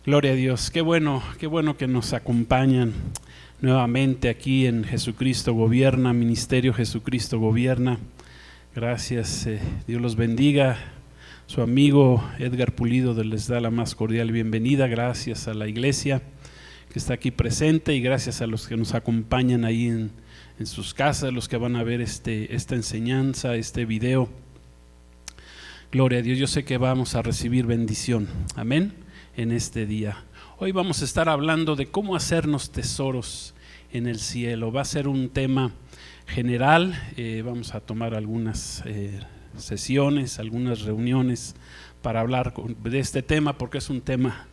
Gloria a Dios, qué bueno que nos acompañan nuevamente aquí en Jesucristo Gobierna, Ministerio Jesucristo Gobierna. Gracias, Dios los bendiga. Su amigo Edgar Pulido les da la más cordial bienvenida. Gracias a la iglesia que está aquí presente y gracias a los que nos acompañan ahí en sus casas, los que van a ver esta enseñanza, este video. Gloria a Dios, yo sé que vamos a recibir bendición, amén, en este día. Hoy vamos a estar hablando de cómo hacernos tesoros en el cielo. Va a ser un tema general, vamos a tomar algunas sesiones, algunas reuniones para hablar de este tema porque es un tema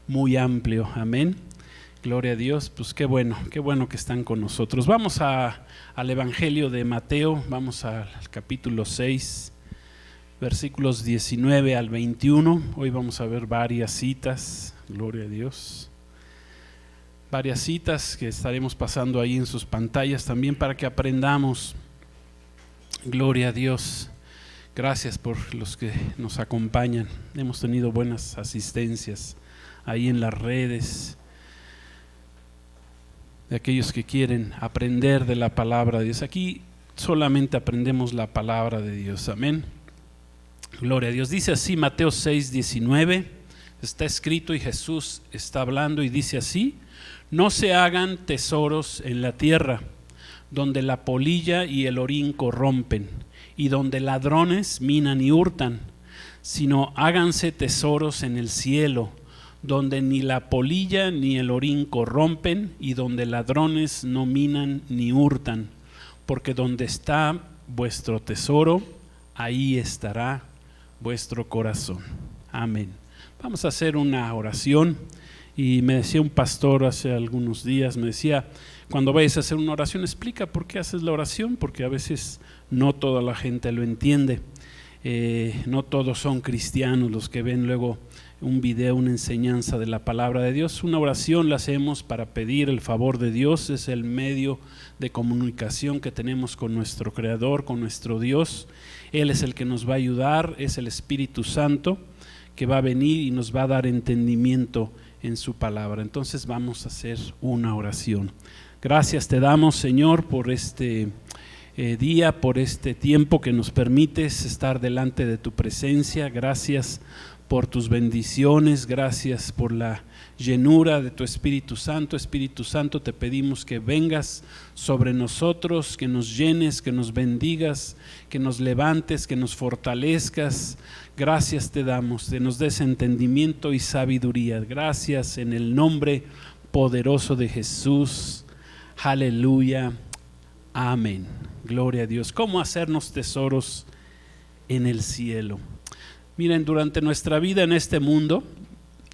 muy amplio, amén. Gloria a Dios, pues qué bueno que están con nosotros. Vamos al Evangelio de Mateo, vamos al capítulo 6, versículos 19 al 21. Hoy vamos a ver varias citas, gloria a Dios. Varias citas que estaremos pasando ahí en sus pantallas también para que aprendamos. Gloria a Dios. Gracias por los que nos acompañan. Hemos tenido buenas asistencias ahí en las redes, de aquellos que quieren aprender de la palabra de Dios. Aquí solamente aprendemos la palabra de Dios, amén. Gloria a Dios. Dice así Mateo 6, 19, está escrito y Jesús está hablando y dice así: no se hagan tesoros en la tierra, donde la polilla y el orín corrompen, y donde ladrones minan y hurtan, sino háganse tesoros en el cielo, donde ni la polilla ni el orín corrompen, y donde ladrones no minan ni hurtan, porque donde está vuestro tesoro, ahí estará vuestro corazón. Amén. Vamos a hacer una oración. Y me decía un pastor hace algunos días, me decía, cuando vayas a hacer una oración, explica por qué haces la oración, porque a veces no toda la gente lo entiende. No todos son cristianos los que ven luego un video, una enseñanza de la palabra de Dios. Una oración la hacemos para pedir el favor de Dios, es el medio de comunicación que tenemos con nuestro Creador, con nuestro Dios. Él es el que nos va a ayudar, es el Espíritu Santo que va a venir y nos va a dar entendimiento en su palabra. Entonces vamos a hacer una oración. Gracias te damos, Señor, por este día, por este tiempo que nos permites estar delante de tu presencia. Gracias por tus bendiciones, gracias por la llenura de tu Espíritu Santo. Espíritu Santo, te pedimos que vengas sobre nosotros, que nos llenes, que nos bendigas, que nos levantes, que nos fortalezcas. Gracias te damos, que nos des entendimiento y sabiduría. Gracias en el nombre poderoso de Jesús. Aleluya. Amén. Gloria a Dios. ¿Cómo hacernos tesoros en el cielo? Miren, durante nuestra vida en este mundo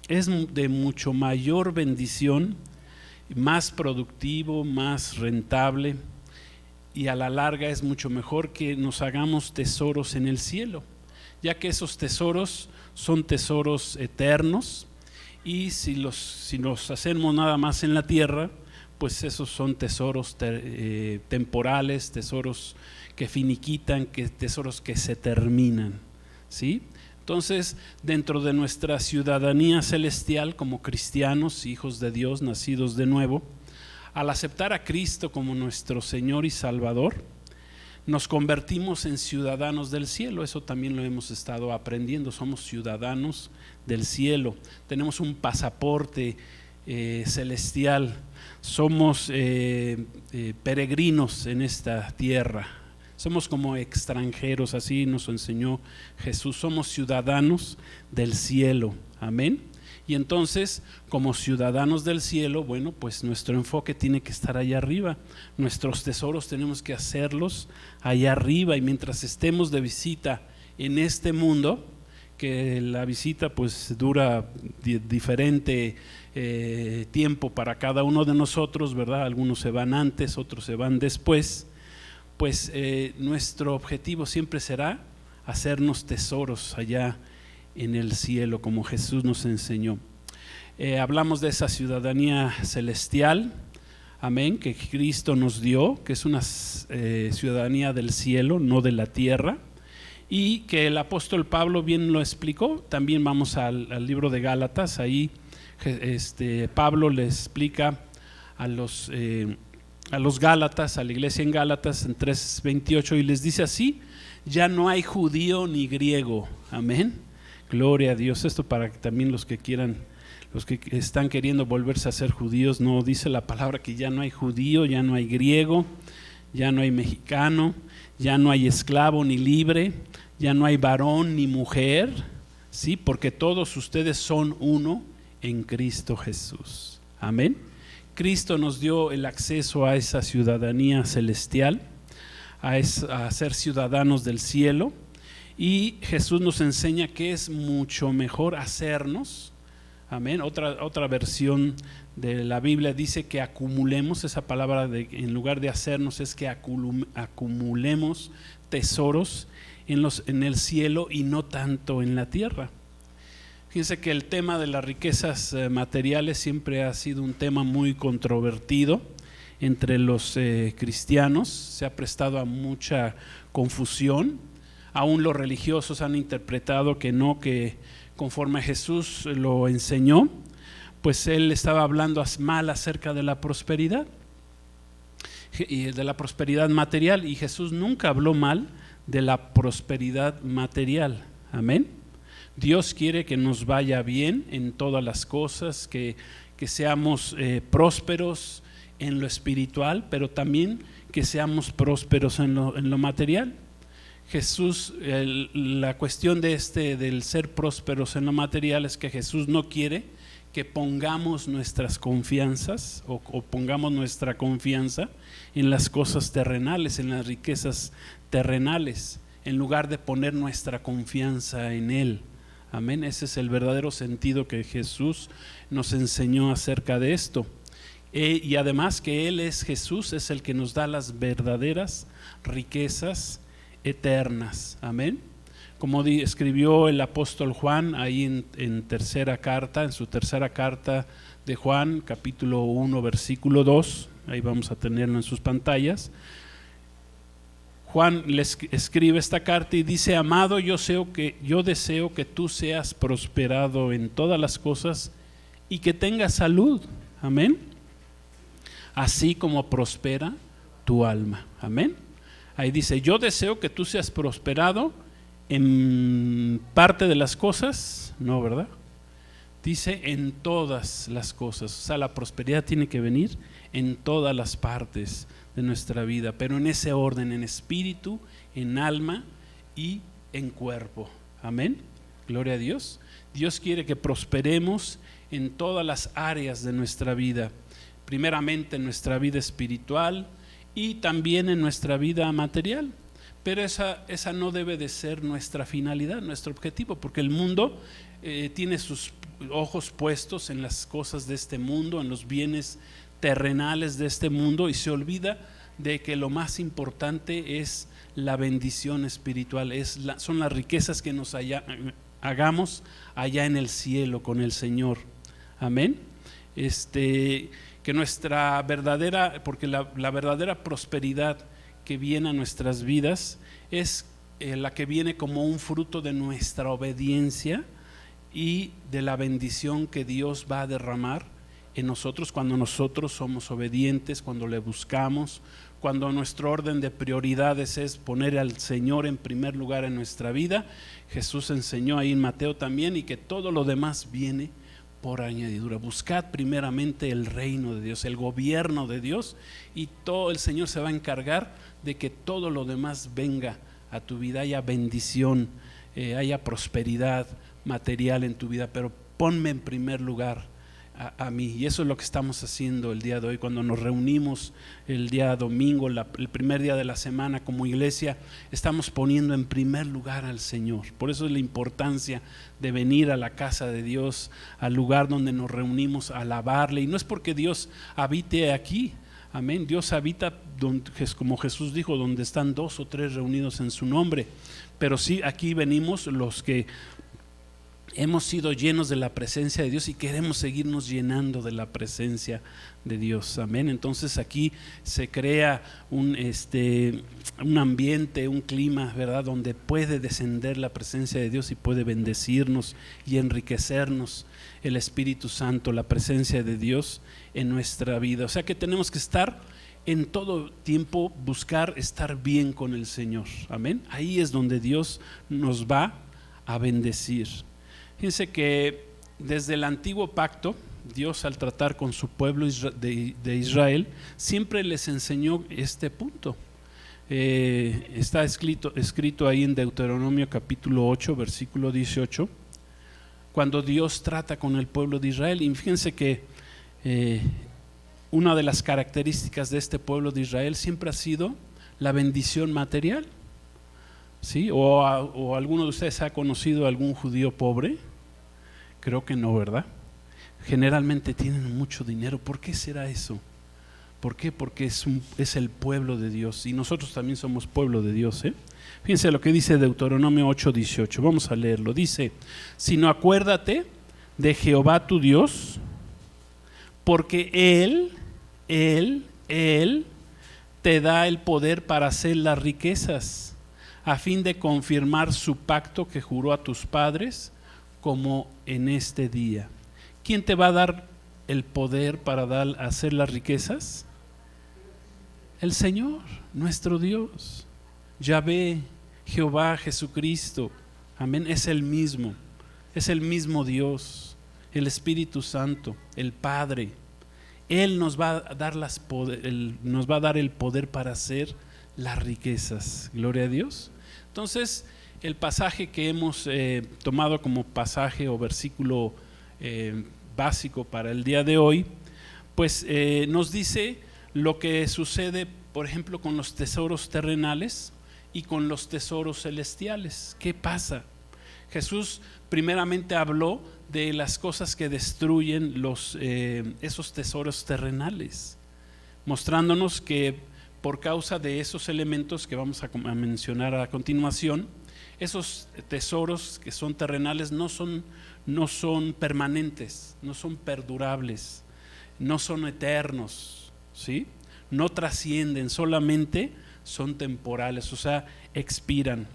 es de mucho mayor bendición, más productivo, más rentable, y a la larga es mucho mejor que nos hagamos tesoros en el cielo, ya que esos tesoros son tesoros eternos, y si los hacemos nada más en la tierra, pues esos son tesoros temporales, tesoros que finiquitan, tesoros que se terminan, ¿sí? Entonces, dentro de nuestra ciudadanía celestial como cristianos, hijos de Dios, nacidos de nuevo, al aceptar a Cristo como nuestro Señor y Salvador, nos convertimos en ciudadanos del cielo. Eso también lo hemos estado aprendiendo, somos ciudadanos del cielo, tenemos un pasaporte celestial, somos peregrinos en esta tierra. Somos como extranjeros, así nos enseñó Jesús, somos ciudadanos del cielo, amén. Y entonces, como ciudadanos del cielo, bueno, pues nuestro enfoque tiene que estar allá arriba, nuestros tesoros tenemos que hacerlos allá arriba, y mientras estemos de visita en este mundo, que la visita pues dura diferente tiempo para cada uno de nosotros, ¿verdad? Algunos se van antes, otros se van después. Pues nuestro objetivo siempre será hacernos tesoros allá en el cielo, como Jesús nos enseñó. Hablamos de esa ciudadanía celestial, amén, que Cristo nos dio, que es una ciudadanía del cielo, no de la tierra, y que el apóstol Pablo bien lo explicó. También vamos al libro de Gálatas, ahí Pablo le explica a los Gálatas, a la iglesia en Gálatas en 3:28, y les dice así: ya no hay judío ni griego, amén, gloria a Dios. Esto para que también los que están queriendo volverse a ser judíos, no, dice la palabra que ya no hay judío, ya no hay griego, ya no hay mexicano, ya no hay esclavo ni libre, ya no hay varón ni mujer, ¿sí? Porque todos ustedes son uno en Cristo Jesús, amén. Cristo nos dio el acceso a esa ciudadanía celestial, a ser ciudadanos del cielo, y Jesús nos enseña que es mucho mejor hacernos, amén. Otra versión de la Biblia dice que acumulemos, esa palabra en lugar de hacernos es que acumulemos tesoros en el cielo y no tanto en la tierra. Fíjense que el tema de las riquezas materiales siempre ha sido un tema muy controvertido entre los cristianos, se ha prestado a mucha confusión. Aún los religiosos han interpretado que conforme Jesús lo enseñó, pues él estaba hablando mal acerca de la prosperidad y de la prosperidad material, y Jesús nunca habló mal de la prosperidad material, amén. Dios quiere que nos vaya bien en todas las cosas, que seamos prósperos en lo espiritual, pero también que seamos prósperos en lo material. Jesús, la cuestión del ser prósperos en lo material es que Jesús no quiere que pongamos nuestras confianzas o pongamos nuestra confianza en las cosas terrenales, en las riquezas terrenales, en lugar de poner nuestra confianza en Él. Amén. Ese es el verdadero sentido que Jesús nos enseñó acerca de esto. Y además que Él es Jesús, es el que nos da las verdaderas riquezas eternas. Amén. Como escribió el apóstol Juan ahí en su tercera carta de Juan, capítulo 1, versículo 2, ahí vamos a tenerlo en sus pantallas. Juan les escribe esta carta y dice: amado, yo deseo que tú seas prosperado en todas las cosas y que tengas salud, amén, así como prospera tu alma, amén. Ahí dice: yo deseo que tú seas prosperado en parte de las cosas, no, ¿verdad? Dice en todas las cosas, o sea, la prosperidad tiene que venir en todas las partes de nuestra vida, pero en ese orden, en espíritu, en alma y en cuerpo, amén, gloria a Dios. Dios quiere que prosperemos en todas las áreas de nuestra vida, primeramente en nuestra vida espiritual y también en nuestra vida material, pero esa no debe de ser nuestra finalidad, nuestro objetivo, porque el mundo tiene sus ojos puestos en las cosas de este mundo, en los bienes terrenales de este mundo, y se olvida de que lo más importante es la bendición espiritual, son las riquezas que nos hagamos allá en el cielo con el Señor, amén. Que nuestra verdadera, porque la verdadera prosperidad que viene a nuestras vidas es la que viene como un fruto de nuestra obediencia y de la bendición que Dios va a derramar en nosotros cuando nosotros somos obedientes, cuando le buscamos, cuando nuestro orden de prioridades es poner al Señor en primer lugar en nuestra vida. Jesús enseñó ahí en Mateo también, y que todo lo demás viene por añadidura. Buscad primeramente el reino de Dios, el gobierno de Dios, y todo el Señor se va a encargar de que todo lo demás venga a tu vida, haya bendición, haya prosperidad material en tu vida, pero ponme en primer lugar a mí. Y eso es lo que estamos haciendo el día de hoy cuando nos reunimos el día domingo, el primer día de la semana como iglesia. Estamos poniendo en primer lugar al Señor. Por eso es la importancia de venir a la casa de Dios, al lugar donde nos reunimos a alabarle. Y no es porque Dios habite aquí, amén. Dios habita como Jesús dijo, donde están 2 o 3 reunidos en su nombre. Pero sí, aquí venimos los que hemos sido llenos de la presencia de Dios y queremos seguirnos llenando de la presencia de Dios. Amén. Entonces aquí se crea un ambiente, un clima, ¿verdad?, donde puede descender la presencia de Dios y puede bendecirnos y enriquecernos el Espíritu Santo, la presencia de Dios en nuestra vida. O sea que tenemos que estar en todo tiempo, buscar estar bien con el Señor. Amén. Ahí es donde Dios nos va a bendecir. Fíjense que desde el antiguo pacto, Dios, al tratar con su pueblo de Israel, siempre les enseñó este punto. Está escrito ahí en Deuteronomio capítulo 8, versículo 18, cuando Dios trata con el pueblo de Israel. Y fíjense que una de las características de este pueblo de Israel siempre ha sido la bendición material. ¿Sí? ¿O alguno de ustedes ha conocido a algún judío pobre? Creo que no, ¿verdad? Generalmente tienen mucho dinero. ¿Por qué será eso? ¿Por qué? Porque es el pueblo de Dios, y nosotros también somos pueblo de Dios, ¿eh? Fíjense lo que dice Deuteronomio 8:18. Vamos a leerlo. Dice: sino acuérdate de Jehová tu Dios, porque Él te da el poder para hacer las riquezas, a fin de confirmar su pacto que juró a tus padres, como en este día. ¿Quién te va a dar el poder para hacer las riquezas? El Señor, nuestro Dios, Yahvé, Jehová, Jesucristo. Amén. Es el mismo Dios, el Espíritu Santo, el Padre. Él nos va a dar el poder para hacer las riquezas. Gloria a Dios. Entonces, el pasaje que hemos tomado como pasaje o versículo básico para el día de hoy, pues nos dice lo que sucede, por ejemplo, con los tesoros terrenales y con los tesoros celestiales. ¿Qué pasa? Jesús primeramente habló de las cosas que destruyen esos tesoros terrenales, mostrándonos que por causa de esos elementos que vamos a mencionar a continuación, esos tesoros que son terrenales no son permanentes, no son perdurables, no son eternos, ¿sí? No trascienden, solamente son temporales, o sea, expiran.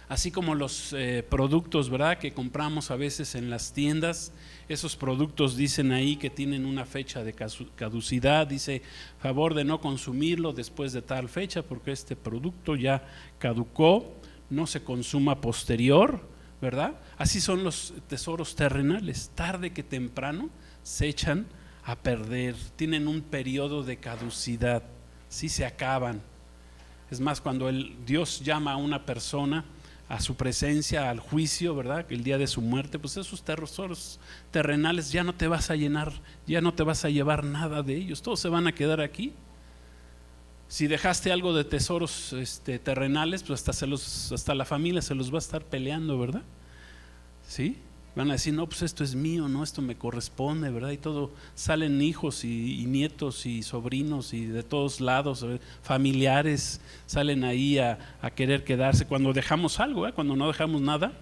Así como los productos, ¿verdad?, que compramos a veces en las tiendas, esos productos dicen ahí que tienen una fecha de caducidad, dice favor de no consumirlo después de tal fecha porque este producto ya caducó, no se consuma posterior, ¿verdad? Así son los tesoros terrenales, tarde que temprano se echan a perder, tienen un periodo de caducidad, sí, se acaban. Es más, cuando Dios llama a una persona a su presencia, al juicio, ¿verdad?, el día de su muerte, pues esos tesoros terrenales ya no te vas a llenar, ya no te vas a llevar nada de ellos, todos se van a quedar aquí. Si dejaste algo de tesoros terrenales, pues hasta la familia se los va a estar peleando, ¿verdad? ¿Sí? Van a decir, no, pues esto es mío, no, esto me corresponde, ¿verdad? Y todo, salen hijos y nietos y sobrinos y de todos lados, familiares, salen ahí a querer quedarse cuando dejamos algo, cuando no dejamos nada,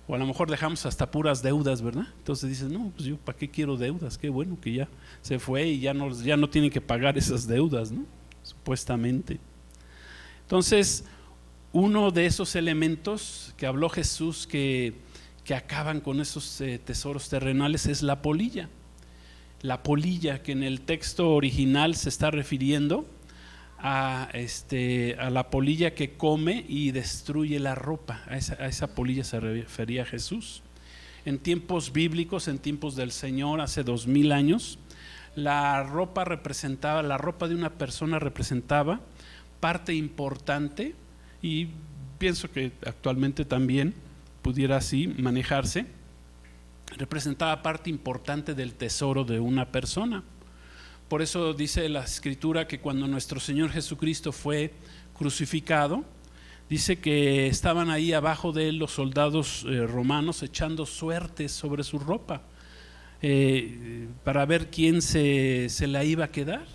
o a lo mejor dejamos hasta puras deudas, ¿verdad? Entonces dices, no, pues yo ¿para qué quiero deudas? Qué bueno que ya se fue y ya no tienen que pagar esas deudas, ¿no? Supuestamente. Entonces, uno de esos elementos que habló Jesús que acaban con esos tesoros terrenales es la polilla. La polilla, que en el texto original se está refiriendo a la polilla que come y destruye la ropa. A esa polilla se refería Jesús. En tiempos bíblicos, en tiempos del Señor, hace 2000 años, la ropa de una persona representaba parte importante, y pienso que actualmente también pudiera así manejarse, representaba parte importante del tesoro de una persona. Por eso dice la Escritura que cuando nuestro Señor Jesucristo fue crucificado, dice que estaban ahí abajo de él los soldados romanos echando suertes sobre su ropa, para ver quién se la iba a quedar.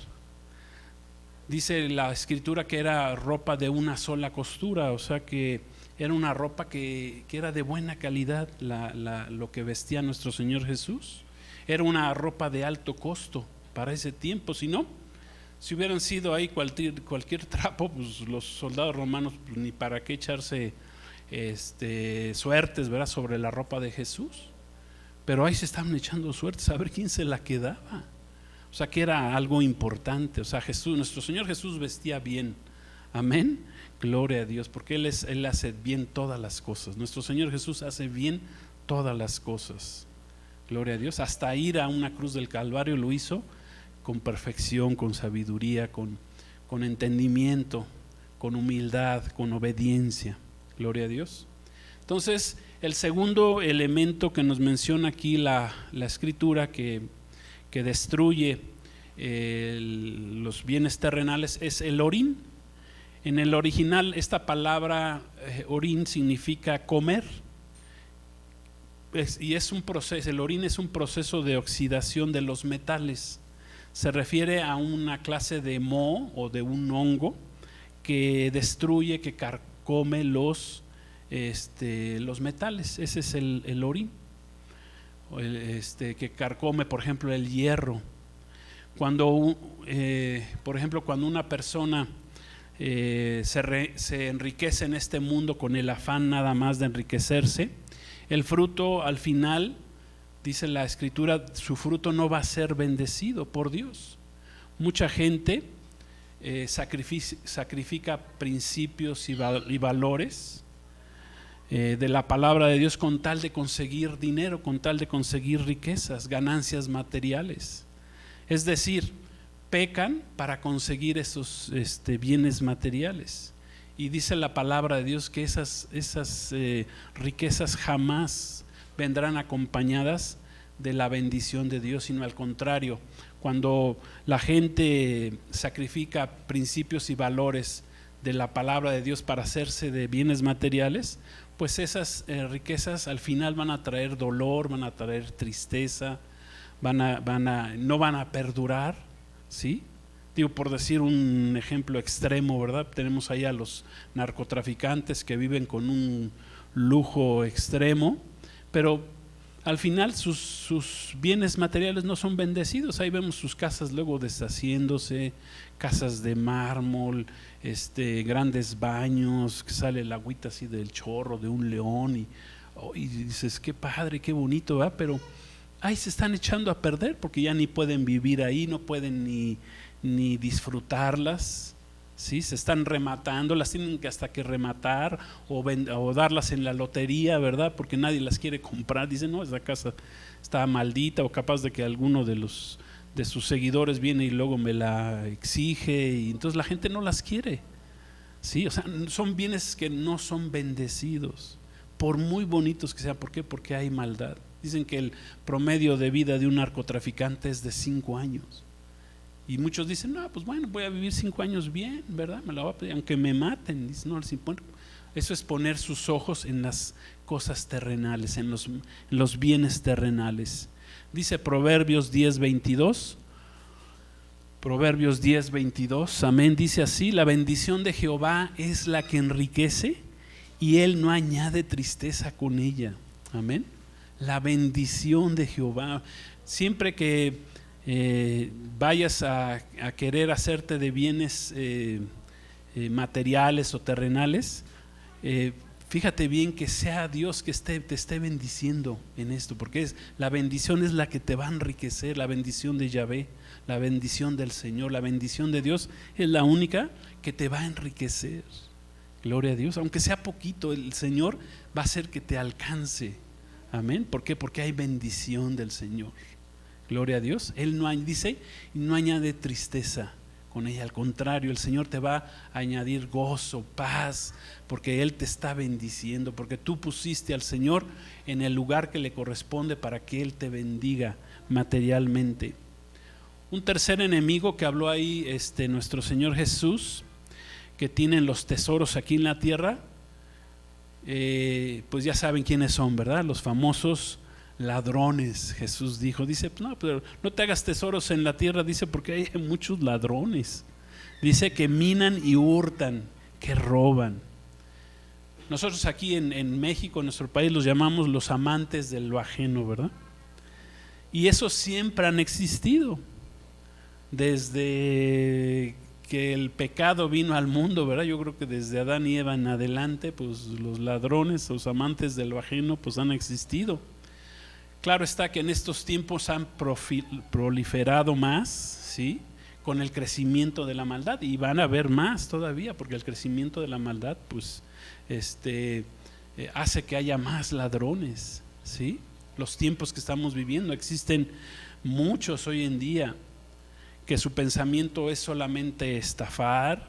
Dice la Escritura que era ropa de una sola costura, o sea que era una ropa que era de buena calidad, lo que vestía nuestro Señor Jesús. Era una ropa de alto costo para ese tiempo. Si no, si hubieran sido ahí cualquier trapo, pues los soldados romanos, pues, ni para qué echarse suertes, ¿verdad?, sobre la ropa de Jesús. Pero ahí se estaban echando suertes a ver quién se la quedaba. O sea, que era algo importante. O sea, nuestro Señor Jesús vestía bien. Amén. Gloria a Dios, porque Él hace bien todas las cosas. Nuestro Señor Jesús hace bien todas las cosas. Gloria a Dios. Hasta ir a una cruz del Calvario lo hizo con perfección, con sabiduría, con entendimiento, con humildad, con obediencia. Gloria a Dios. Entonces, el segundo elemento que nos menciona aquí la Escritura que destruye los bienes terrenales es el orín. En el original esta palabra orín significa comer, y es un proceso. El orín es un proceso de oxidación de los metales. Se refiere a una clase de moho o de un hongo que destruye, que carcome los metales. Ese es el orín, que carcome, por ejemplo, el hierro. Cuando, por ejemplo, cuando una persona se enriquece en este mundo con el afán nada más de enriquecerse, el fruto al final, dice la Escritura, su fruto no va a ser bendecido por Dios. Mucha gente sacrifica principios y valores de la palabra de Dios con tal de conseguir dinero, con tal de conseguir riquezas, ganancias materiales. Es decir, pecan para conseguir esos bienes materiales. Y dice la palabra de Dios que esas riquezas jamás vendrán acompañadas de la bendición de Dios, sino al contrario. Cuando la gente sacrifica principios y valores de la palabra de Dios para hacerse de bienes materiales, pues esas riquezas al final van a traer dolor, van a traer tristeza, no van a perdurar, ¿sí? Digo, por decir un ejemplo extremo, ¿verdad? Tenemos ahí a los narcotraficantes que viven con un lujo extremo, pero al final sus bienes materiales no son bendecidos. Ahí vemos sus casas luego deshaciéndose, casas de mármol, grandes baños, que sale el agüita así del chorro de un león, y dices, qué padre, qué bonito, ¿verdad? Pero ahí se están echando a perder porque ya ni pueden vivir ahí, no pueden ni disfrutarlas, ¿sí? Se están rematando, las tienen que hasta que rematar o darlas en la lotería, ¿verdad? Porque nadie las quiere comprar. Dicen, no, esa casa está maldita, o capaz de que alguno de sus seguidores viene y luego me la exige, y entonces la gente no las quiere, ¿sí? O sea, son bienes que no son bendecidos, por muy bonitos que sean. ¿Por qué? Porque hay maldad. Dicen que el promedio de vida de un narcotraficante es de 5 años. Y muchos dicen, no, pues bueno, voy a vivir 5 años bien, ¿verdad? Me la voy a pedir, aunque me maten. Dicen, no, eso es poner sus ojos en las cosas terrenales, en los bienes terrenales. Dice Proverbios 10:22. Proverbios 10:22, amén, dice así: la bendición de Jehová es la que enriquece, y Él no añade tristeza con ella. Amén. La bendición de Jehová. Siempre que vayas a querer hacerte de bienes materiales o terrenales, fíjate bien que sea Dios que te esté bendiciendo en esto, porque la bendición es la que te va a enriquecer. La bendición de Yahvé, la bendición del Señor, la bendición de Dios es la única que te va a enriquecer. Gloria a Dios. Aunque sea poquito, el Señor va a hacer que te alcance. Amén. ¿Por qué? Porque hay bendición del Señor. Gloria a Dios. Él no añade tristeza con ella. Al contrario, el Señor te va a añadir gozo, paz, porque Él te está bendiciendo, porque tú pusiste al Señor en el lugar que le corresponde para que Él te bendiga materialmente. Un tercer enemigo que habló ahí nuestro Señor Jesús, que tienen los tesoros aquí en la tierra, pues ya saben quiénes son, ¿verdad? Los famosos ladrones. Jesús dice, no, pero no te hagas tesoros en la tierra, dice, porque hay muchos ladrones. Dice que minan y hurtan, que roban. Nosotros aquí en México, en nuestro país, los llamamos los amantes de lo ajeno, ¿verdad? Y esos siempre han existido. Desde que el pecado vino al mundo, ¿verdad? Yo creo que desde Adán y Eva en adelante, pues los ladrones, los amantes de lo ajeno, pues han existido. Claro está que en estos tiempos han proliferado más, ¿sí? Con el crecimiento de la maldad, y van a haber más todavía, porque el crecimiento de la maldad, pues, hace que haya más ladrones, ¿sí? Los tiempos que estamos viviendo, existen muchos hoy en día que su pensamiento es solamente estafar,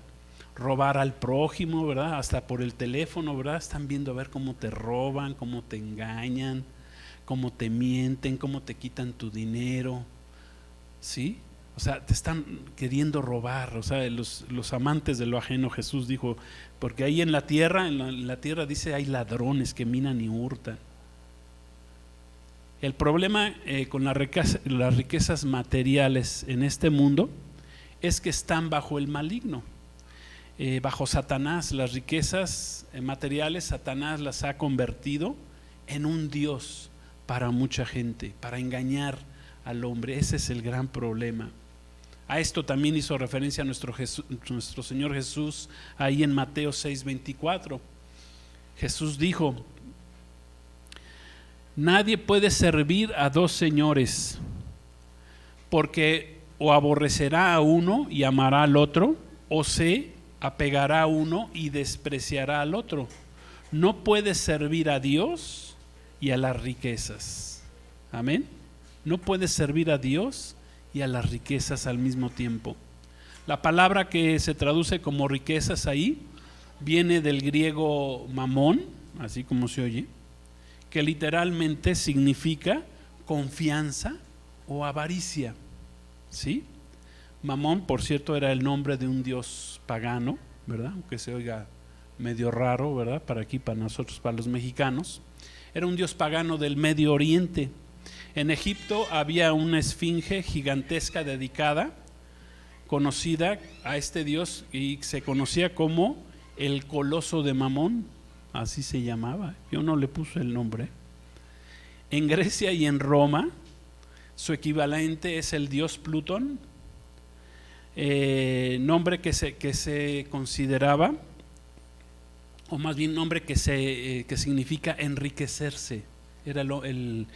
robar al prójimo, ¿verdad? Hasta por el teléfono, ¿verdad? Están viendo a ver cómo te roban, cómo te engañan, cómo te mienten, cómo te quitan tu dinero, ¿sí? O sea, te están queriendo robar. O sea, los amantes de lo ajeno, Jesús dijo, porque ahí en la tierra, en la tierra dice, hay ladrones que minan y hurtan. El problema con las riquezas materiales en este mundo es que están bajo el maligno, bajo Satanás. Las riquezas materiales, Satanás las ha convertido en un Dios para mucha gente, para engañar al hombre. Ese es el gran problema. A esto también hizo referencia nuestro Señor Jesús ahí en Mateo 6:24. Jesús dijo: nadie puede servir a dos señores, porque o aborrecerá a uno y amará al otro, o se apegará a uno y despreciará al otro. No puede servir a Dios y a las riquezas. Amén. No puede servir a Dios y a las riquezas al mismo tiempo. La palabra que se traduce como riquezas ahí viene del griego mamón, así como se oye, que literalmente significa confianza o avaricia, ¿sí? Mamón, por cierto, era el nombre de un dios pagano, ¿verdad? Aunque se oiga medio raro, ¿verdad? Para aquí, para nosotros, para los mexicanos. Era un dios pagano del Medio Oriente. En Egipto había una esfinge gigantesca dedicada, conocida a este dios, y se conocía como el Coloso de Mamón. Así se llamaba, yo no le puse el nombre. En Grecia y en Roma, su equivalente es el dios Plutón, nombre que se consideraba, o más bien nombre que significa enriquecerse. Era el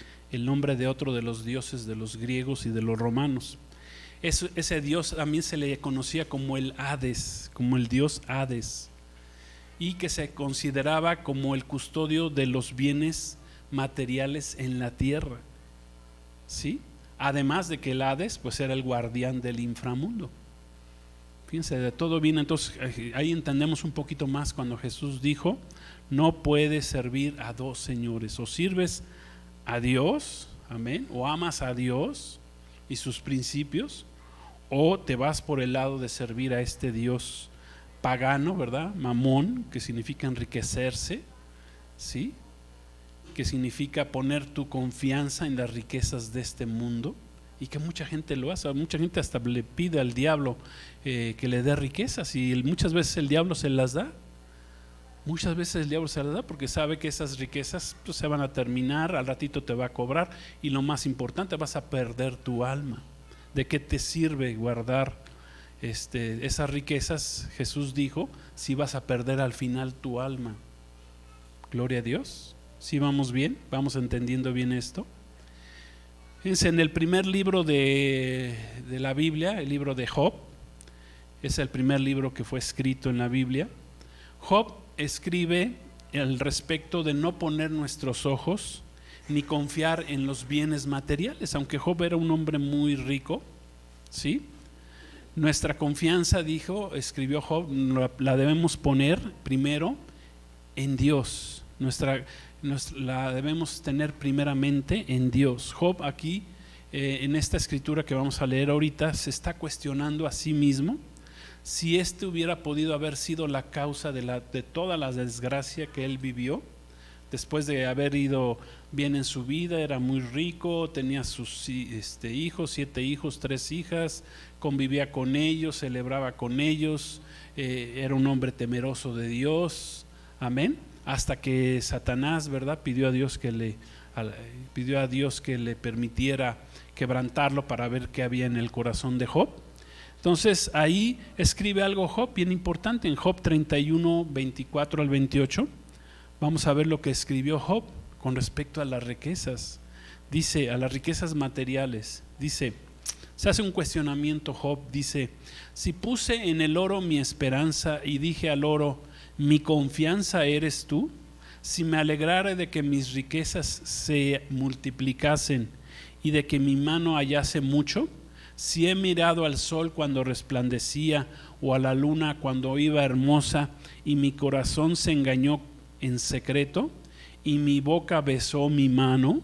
nombre de otro de los dioses de los griegos y de los romanos. Ese dios también se le conocía como el Hades, como el dios Hades, y que se consideraba como el custodio de los bienes materiales en la tierra, ¿sí? Además de que el Hades pues era el guardián del inframundo. Fíjense, de todo viene. Entonces ahí entendemos un poquito más cuando Jesús dijo: no puedes servir a dos señores, o sirves a Dios, amén, o amas a Dios y sus principios, o te vas por el lado de servir a este Dios pagano, ¿verdad? Mamón, que significa enriquecerse, ¿sí? Que significa poner tu confianza en las riquezas de este mundo, y que mucha gente lo hace. Mucha gente hasta le pide al diablo que le dé riquezas, y muchas veces el diablo se las da. Muchas veces el diablo se las da porque sabe que esas riquezas pues, se van a terminar, al ratito te va a cobrar, y lo más importante, vas a perder tu alma. ¿De qué te sirve guardar esas riquezas? Jesús dijo, si vas a perder al final tu alma. Gloria a Dios. ¿Sí vamos bien? ¿Vamos entendiendo bien esto? Fíjense, en el primer libro de la Biblia, el libro de Job, es el primer libro que fue escrito en la Biblia. Job escribe al respecto de no poner nuestros ojos ni confiar en los bienes materiales, aunque Job era un hombre muy rico, ¿sí? Nuestra confianza, escribió Job, la debemos poner primero en Dios. La debemos tener primeramente en Dios. Job aquí, en esta escritura que vamos a leer ahorita, se está cuestionando a sí mismo si hubiera podido haber sido la causa de toda la desgracia que él vivió, después de haber ido bien en su vida. Era muy rico, tenía sus hijos, 7 hijos, 3 hijas, convivía con ellos, celebraba con ellos, era un hombre temeroso de Dios, amén. hasta que Satanás, ¿verdad?, pidió a Dios que le permitiera quebrantarlo para ver qué había en el corazón de Job. Entonces ahí escribe algo Job bien importante en Job 31, 24 al 28. Vamos a ver lo que escribió Job con respecto a las riquezas. Dice, a las riquezas materiales. Dice, se hace un cuestionamiento Job, dice: si puse en el oro mi esperanza y dije al oro, mi confianza eres tú, si me alegrare de que mis riquezas se multiplicasen y de que mi mano hallase mucho, si he mirado al sol cuando resplandecía o a la luna cuando iba hermosa, y mi corazón se engañó en secreto y mi boca besó mi mano,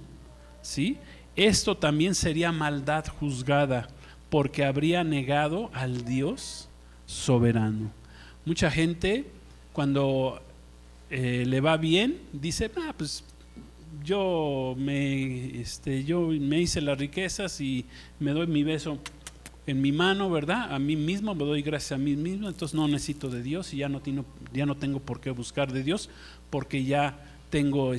¿sí?, esto también sería maldad juzgada, porque habría negado al Dios soberano. Mucha gente cuando le va bien dice, pues yo me hice las riquezas y me doy mi beso en mi mano, ¿verdad? A mí mismo, me doy gracias a mí mismo, entonces no necesito de Dios y ya no tengo por qué buscar de Dios, porque ya tengo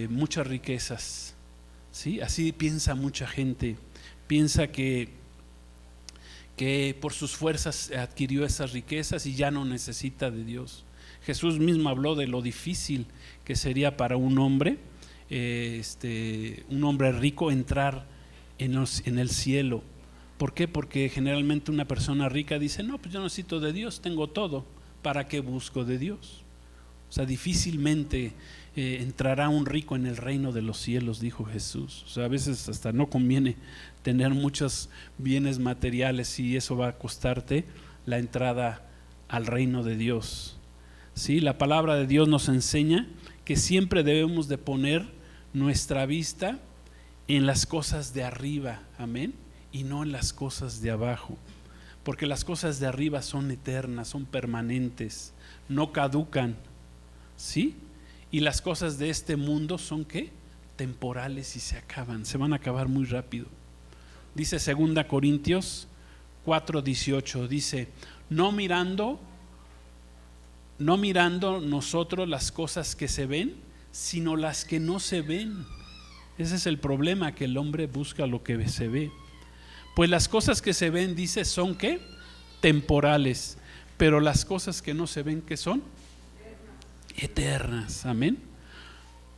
muchas riquezas. ¿Sí? Así piensa mucha gente, piensa que por sus fuerzas adquirió esas riquezas y ya no necesita de Dios. Jesús mismo habló de lo difícil que sería para un hombre rico entrar en el cielo. ¿Por qué? Porque generalmente una persona rica dice, no, pues yo no necesito de Dios, tengo todo, ¿para qué busco de Dios? O sea, difícilmente entrará un rico en el reino de los cielos, dijo Jesús. O sea, a veces hasta no conviene tener muchos bienes materiales y eso va a costarte la entrada al reino de Dios. ¿Sí? La palabra de Dios nos enseña que siempre debemos de poner nuestra vista en las cosas de arriba, amén, y no en las cosas de abajo, porque las cosas de arriba son eternas, son permanentes, no caducan, ¿sí? Y las cosas de este mundo son ¿qué? Temporales y se acaban, se van a acabar muy rápido. Dice 2 Corintios 4:18, dice, no mirando nosotros las cosas que se ven, sino las que no se ven. Ese es el problema, que el hombre busca lo que se ve. Pues las cosas que se ven, dice, son ¿qué? Temporales, pero las cosas que no se ven, ¿qué son? Eternas, amén.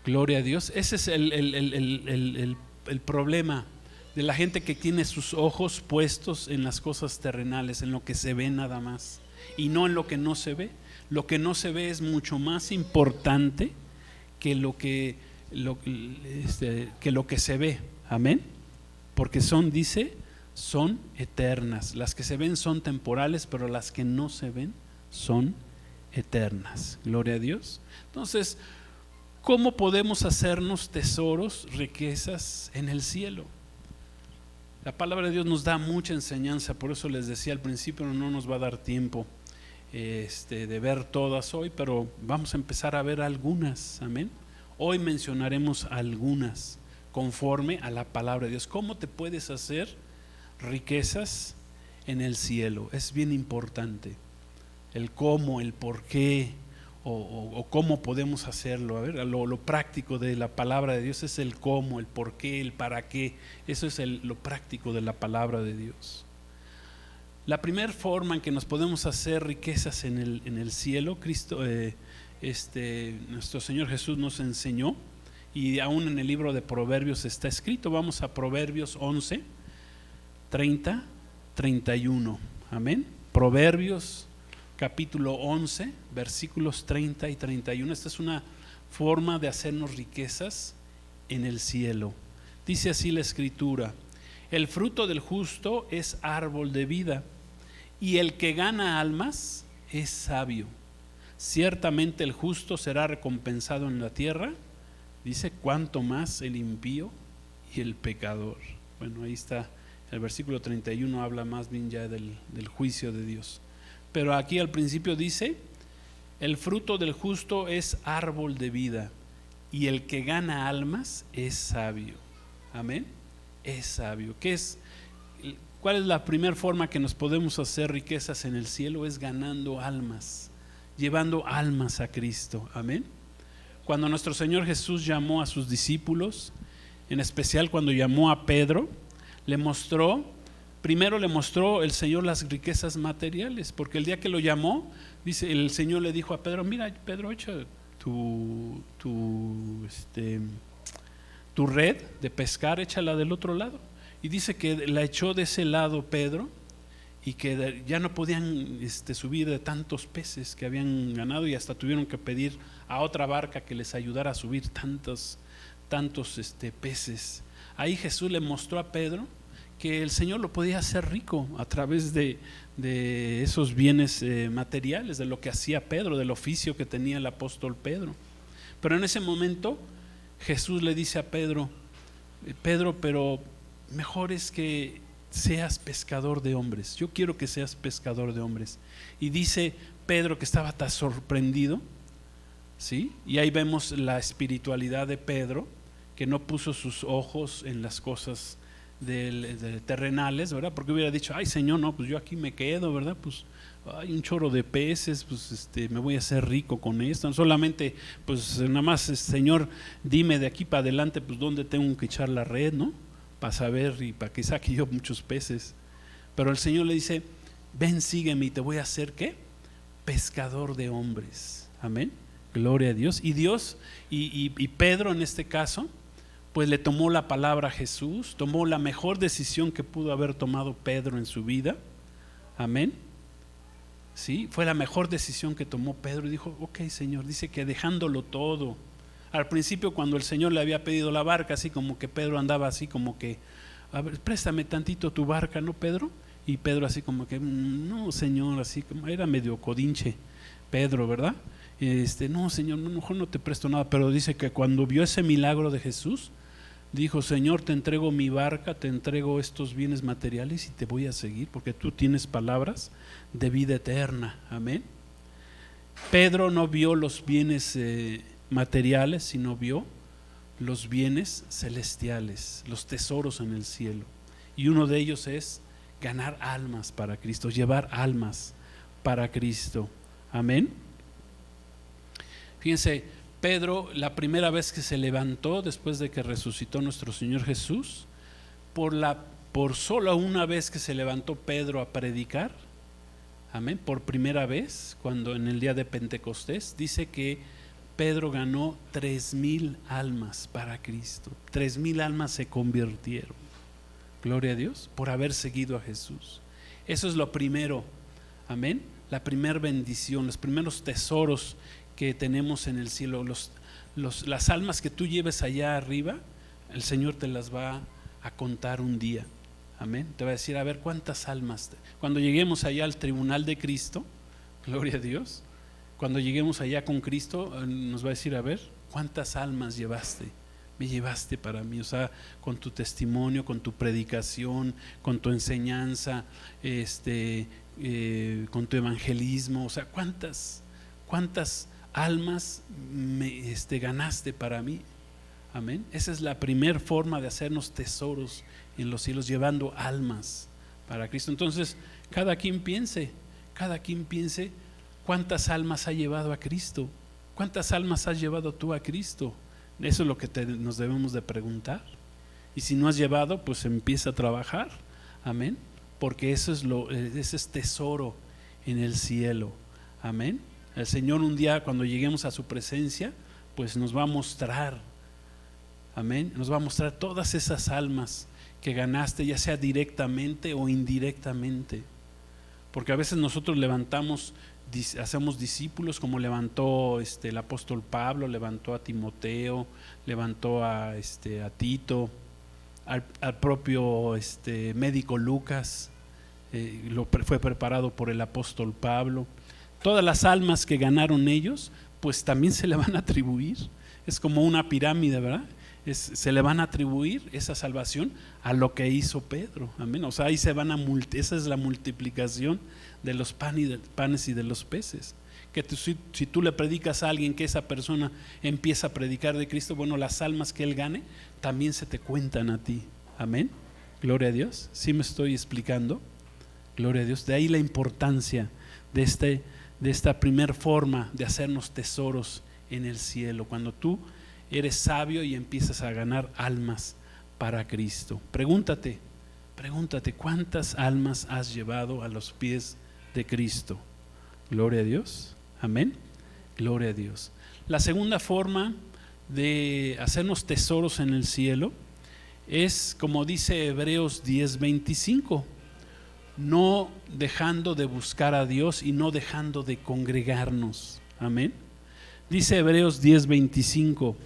Gloria a Dios. Ese es el problema de la gente que tiene sus ojos puestos en las cosas terrenales, en lo que se ve nada más, y no en lo que no se ve. Lo que no se ve es mucho más importante que lo que se ve, amén. Porque son eternas. Las que se ven son temporales, pero las que no se ven son eternas. Gloria a Dios. Entonces, ¿cómo podemos hacernos tesoros, riquezas en el cielo? La palabra de Dios nos da mucha enseñanza, por eso les decía al principio, no nos va a dar tiempo de ver todas hoy, pero vamos a empezar a ver algunas, amén. Hoy mencionaremos algunas conforme a la palabra de Dios. ¿Cómo te puedes hacer riquezas en el cielo? Es bien importante el cómo, el por qué o cómo podemos hacerlo. A ver, lo práctico de la palabra de Dios es el cómo, el por qué, el para qué. Eso es lo práctico de la palabra de Dios. La primera forma en que nos podemos hacer riquezas en el cielo, Cristo, nuestro Señor Jesús nos enseñó, y aún en el libro de Proverbios está escrito. Vamos a Proverbios 11, 30, 31, amén. Proverbios capítulo 11, versículos 30 y 31. Esta es una forma de hacernos riquezas en el cielo. Dice así la escritura: el fruto del justo es árbol de vida, y el que gana almas es sabio. Ciertamente el justo será recompensado en la tierra. Dice, cuánto más el impío y el pecador. Bueno, ahí está el versículo 31, habla más bien ya del juicio de Dios. Pero aquí al principio dice, el fruto del justo es árbol de vida, y el que gana almas es sabio. Amén. Es sabio. ¿Cuál es la primera forma que nos podemos hacer riquezas en el cielo? Es ganando almas. llevando almas a Cristo. Amén. Cuando nuestro Señor Jesús llamó a sus discípulos, en especial cuando llamó a Pedro, primero le mostró el Señor las riquezas materiales, porque el día que lo llamó, dice, el Señor le dijo a Pedro: mira, Pedro, echa tu red de pescar, échala del otro lado. Y dice que la echó de ese lado Pedro, y que ya no podían subir de tantos peces que habían ganado, y hasta tuvieron que pedir a otra barca que les ayudara a subir tantos peces. Ahí Jesús le mostró a Pedro que el Señor lo podía hacer rico a través de esos bienes materiales, de lo que hacía Pedro, del oficio que tenía el apóstol Pedro. Pero en ese momento Jesús le dice a Pedro: Pedro, pero mejor es que seas pescador de hombres. Yo quiero que seas pescador de hombres. Y dice Pedro que estaba tan sorprendido, ¿sí? Y ahí vemos la espiritualidad de Pedro, que no puso sus ojos en las cosas terrenales, ¿verdad? Porque hubiera dicho: ay, Señor, no, pues yo aquí me quedo, ¿verdad? Pues hay un chorro de peces, pues me voy a hacer rico con esto. No solamente, pues nada más, Señor, dime de aquí para adelante, pues dónde tengo que echar la red, ¿no? Para saber y para que saque yo muchos peces. Pero el Señor le dice: ven, sígueme y te voy a hacer, ¿qué? Pescador de hombres. Amén. Gloria a Dios. Y Pedro en este caso, pues le tomó la palabra a Jesús, tomó la mejor decisión que pudo haber tomado Pedro en su vida. Amén. Sí, fue la mejor decisión que tomó Pedro, y dijo: ok, Señor. Dice que dejándolo todo. Al principio, cuando el Señor le había pedido la barca, así como que Pedro andaba así como que: a ver, préstame tantito tu barca, ¿no, Pedro? Y Pedro así como que: no, Señor, así como era medio codinche Pedro, ¿verdad? No, Señor, no, mejor no te presto nada. Pero dice que cuando vio ese milagro de Jesús, dijo: Señor, te entrego mi barca, te entrego estos bienes materiales y te voy a seguir, porque tú tienes palabras de vida eterna. Amén. Pedro no vio los bienes materiales, sino vio los bienes celestiales, los tesoros en el cielo. Y uno de ellos es ganar almas para Cristo, llevar almas para Cristo. Amén. Fíjense, Pedro, la primera vez que se levantó después de que resucitó nuestro Señor Jesús, por solo una vez que se levantó Pedro a predicar, amén, por primera vez, cuando en el día de Pentecostés, dice que Pedro ganó 3,000 almas para Cristo. 3,000 almas se convirtieron. Gloria a Dios, por haber seguido a Jesús. Eso es lo primero, amén. La primera bendición, los primeros tesoros que tenemos en el cielo, las almas que tú lleves allá arriba, el Señor te las va a contar un día. Amén. Te va a decir: a ver, ¿cuántas almas? Cuando lleguemos allá al tribunal de Cristo, gloria a Dios, cuando lleguemos allá con Cristo, nos va a decir: a ver, ¿cuántas almas llevaste? Me llevaste para mí. O sea, con tu testimonio, con tu predicación, con tu enseñanza, con tu evangelismo. O sea, ¿cuántas almas ganaste para mí? Amén. Esa es la primera forma de hacernos tesoros en los cielos, llevando almas para Cristo. Entonces, cada quien piense cuántas almas ha llevado a Cristo. ¿Cuántas almas has llevado tú a Cristo? Eso es lo que nos debemos de preguntar. Y si no has llevado, pues empieza a trabajar. Amén. Porque ese es tesoro en el cielo. Amén. El Señor un día, cuando lleguemos a su presencia, pues nos va a mostrar, amén, nos va a mostrar todas esas almas que ganaste, ya sea directamente o indirectamente. Porque a veces nosotros hacemos discípulos, como levantó el apóstol Pablo, levantó a Timoteo, levantó a Tito, al propio médico Lucas, fue preparado por el apóstol Pablo. Todas las almas que ganaron ellos, pues también se le van a atribuir. Es como una pirámide, ¿verdad? Se le van a atribuir esa salvación a lo que hizo Pedro. Amén. O sea, ahí esa es la multiplicación de los panes y de los peces. Que si tú le predicas a alguien, que esa persona empieza a predicar de Cristo, bueno, las almas que él gane también se te cuentan a ti. Amén. Gloria a Dios. ¿Sí me estoy explicando? Gloria a Dios. De ahí la importancia de de esta primer forma de hacernos tesoros en el cielo, cuando tú eres sabio y empiezas a ganar almas para Cristo. Pregúntate, ¿cuántas almas has llevado a los pies de Cristo? Gloria a Dios, amén, gloria a Dios. La segunda forma de hacernos tesoros en el cielo es, como dice Hebreos 10:25, no dejando de buscar a Dios y no dejando de congregarnos, amén. Dice Hebreos 10:25,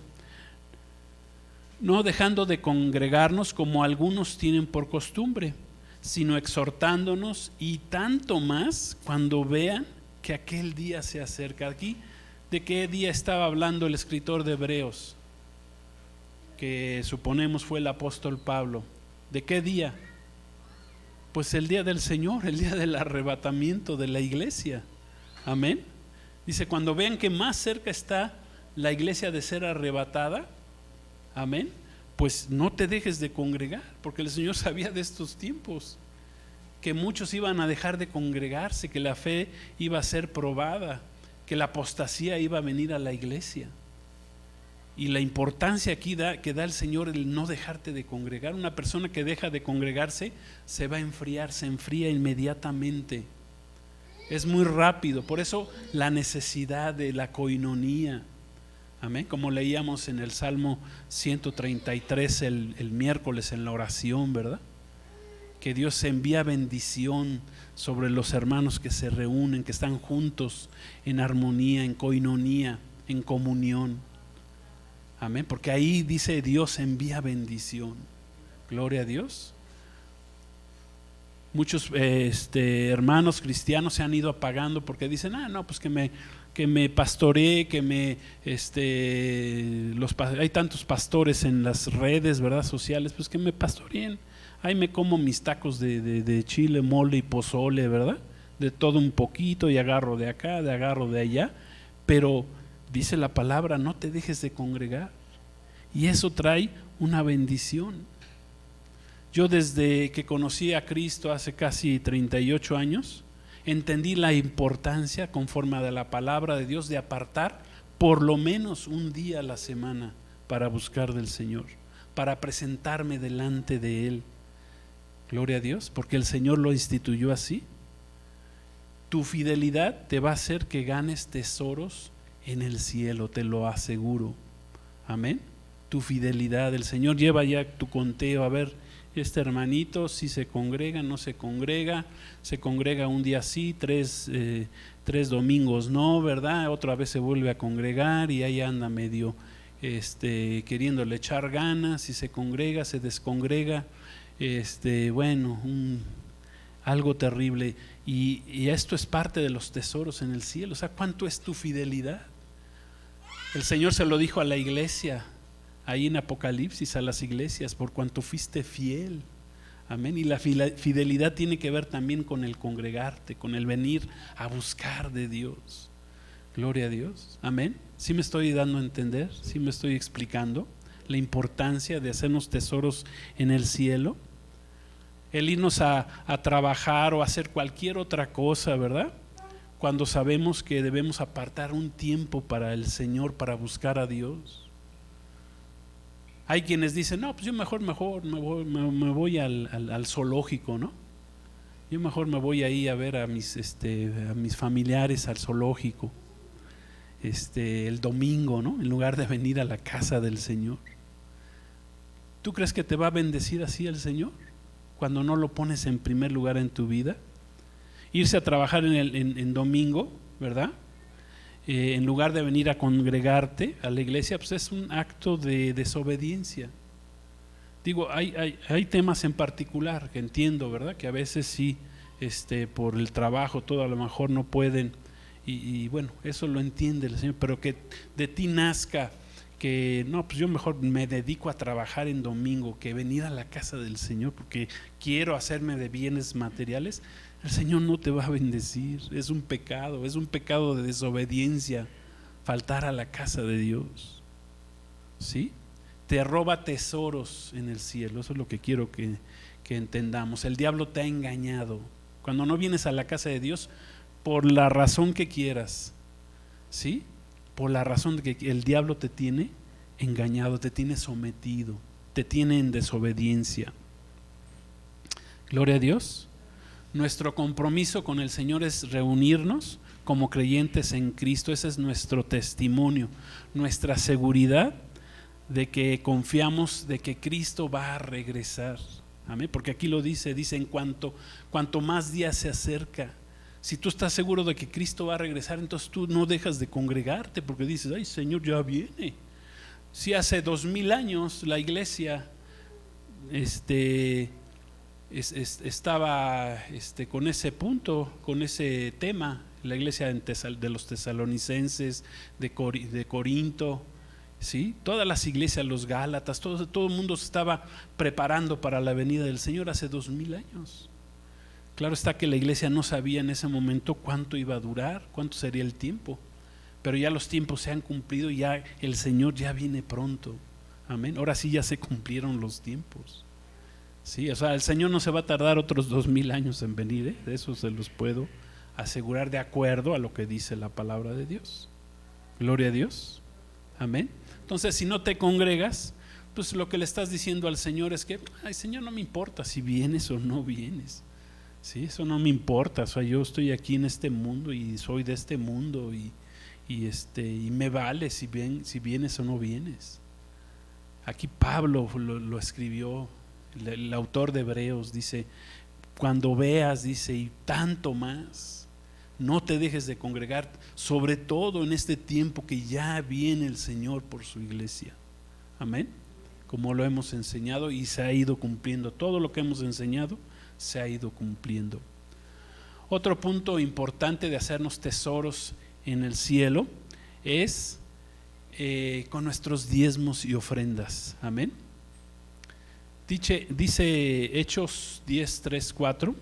no dejando de congregarnos como algunos tienen por costumbre, sino exhortándonos, y tanto más cuando vean que aquel día se acerca. Aquí, ¿de qué día estaba hablando el escritor de Hebreos? Que suponemos fue el apóstol Pablo. ¿De qué día? Pues el día del Señor, el día del arrebatamiento de la iglesia, amén. Dice, cuando vean que más cerca está la iglesia de ser arrebatada, amén, pues no te dejes de congregar, porque el Señor sabía de estos tiempos, que muchos iban a dejar de congregarse, que la fe iba a ser probada, que la apostasía iba a venir a la iglesia. Y la importancia aquí que da el Señor el no dejarte de congregar. Una persona que deja de congregarse se va a enfriar, se enfría inmediatamente. Es muy rápido, por eso la necesidad de la coinonía. Amén, como leíamos en el Salmo 133 el miércoles en la oración, ¿verdad? Que Dios envía bendición sobre los hermanos que se reúnen, que están juntos en armonía, en coinonía, en comunión. Amén, porque ahí dice Dios envía bendición. Gloria a Dios. Muchos hermanos cristianos se han ido apagando porque dicen, no, pues que me pastoree, hay tantos pastores en las redes, ¿verdad?, sociales, pues que me pastoreen. Ahí me como mis tacos de chile, mole y pozole, ¿verdad? De todo un poquito, y agarro de acá, agarro de allá. Pero dice la palabra, no te dejes de congregar. Y eso trae una bendición. Yo desde que conocí a Cristo hace casi 38 años, entendí la importancia, conforme a la palabra de Dios, de apartar por lo menos un día a la semana para buscar del Señor, para presentarme delante de Él. Gloria a Dios, porque el Señor lo instituyó así. Tu fidelidad te va a hacer que ganes tesoros en el cielo, te lo aseguro. Amén. Tu fidelidad, el Señor lleva ya tu conteo, a ver, este hermanito si se congrega, no se congrega un día sí, tres domingos no, ¿verdad? Otra vez se vuelve a congregar y ahí anda medio queriéndole echar ganas, si se congrega, se descongrega, algo terrible. Y esto es parte de los tesoros en el cielo. O sea, ¿cuánto es tu fidelidad? El Señor se lo dijo a la iglesia ahí en Apocalipsis, a las iglesias, por cuanto fuiste fiel. Amén. Y la fidelidad tiene que ver también con el congregarte, con el venir a buscar de Dios. Gloria a Dios. Amén. ¿Sí me estoy dando a entender? ¿Sí me estoy explicando la importancia de hacernos tesoros en el cielo? El irnos a trabajar o hacer cualquier otra cosa, ¿verdad? Cuando sabemos que debemos apartar un tiempo para el Señor, para buscar a Dios. Hay quienes dicen, no, pues yo mejor me voy al zoológico, ¿no? Yo mejor me voy ahí a ver a mis familiares al zoológico el domingo, ¿no? En lugar de venir a la casa del Señor. ¿Tú crees que te va a bendecir así el Señor cuando no lo pones en primer lugar en tu vida? Irse a trabajar en domingo, ¿verdad? En lugar de venir a congregarte a la iglesia, pues es un acto de desobediencia. Digo, hay temas en particular que entiendo, ¿verdad? Que a veces sí, por el trabajo, todo a lo mejor no pueden, y bueno, eso lo entiende el Señor, pero que de ti nazca que no, pues yo mejor me dedico a trabajar en domingo que venir a la casa del Señor porque quiero hacerme de bienes materiales. El Señor no te va a bendecir. Es un pecado de desobediencia faltar a la casa de Dios. ¿Sí? Te roba tesoros en el cielo. Eso es lo que quiero que entendamos. El diablo te ha engañado. Cuando no vienes a la casa de Dios, por la razón que quieras, ¿sí? Por la razón de que el diablo te tiene engañado, te tiene sometido, te tiene en desobediencia. Gloria a Dios. Nuestro compromiso con el Señor es reunirnos como creyentes en Cristo. Ese es nuestro testimonio, nuestra seguridad de que confiamos de que Cristo va a regresar. Amén, porque aquí lo dice en cuanto más días se acerca. Si tú estás seguro de que Cristo va a regresar, entonces tú no dejas de congregarte, porque dices, ay, Señor ya viene. Si hace 2000 años la iglesia estaba con ese punto, con ese tema, la iglesia de los tesalonicenses, de Corinto, ¿sí? Todas las iglesias, los Gálatas, todo el mundo se estaba preparando para la venida del Señor hace 2000 años. Claro está que la iglesia no sabía en ese momento cuánto iba a durar, cuánto sería el tiempo, pero ya los tiempos se han cumplido y ya el Señor ya viene pronto. Amén. Ahora sí ya se cumplieron los tiempos. Sí, o sea, el Señor no se va a tardar otros 2000 años en venir, ¿eh? De eso se los puedo asegurar, de acuerdo a lo que dice la palabra de Dios. Gloria a Dios. Amén. Entonces, si no te congregas, pues lo que le estás diciendo al Señor es que, ay, Señor, no me importa si vienes o no vienes. Sí, eso no me importa. O sea, yo estoy aquí en este mundo y soy de este mundo y me vale si vienes o no vienes. Aquí Pablo lo escribió, el autor de Hebreos, dice, cuando veas, dice, y tanto más, no te dejes de congregar, sobre todo en este tiempo que ya viene el Señor por su iglesia. Amén. Como lo hemos enseñado y se ha ido cumpliendo. Todo lo que hemos enseñado se ha ido cumpliendo. Otro punto importante de hacernos tesoros en el cielo es con nuestros diezmos y ofrendas. Amén. Dice Hechos 10, 3, 4.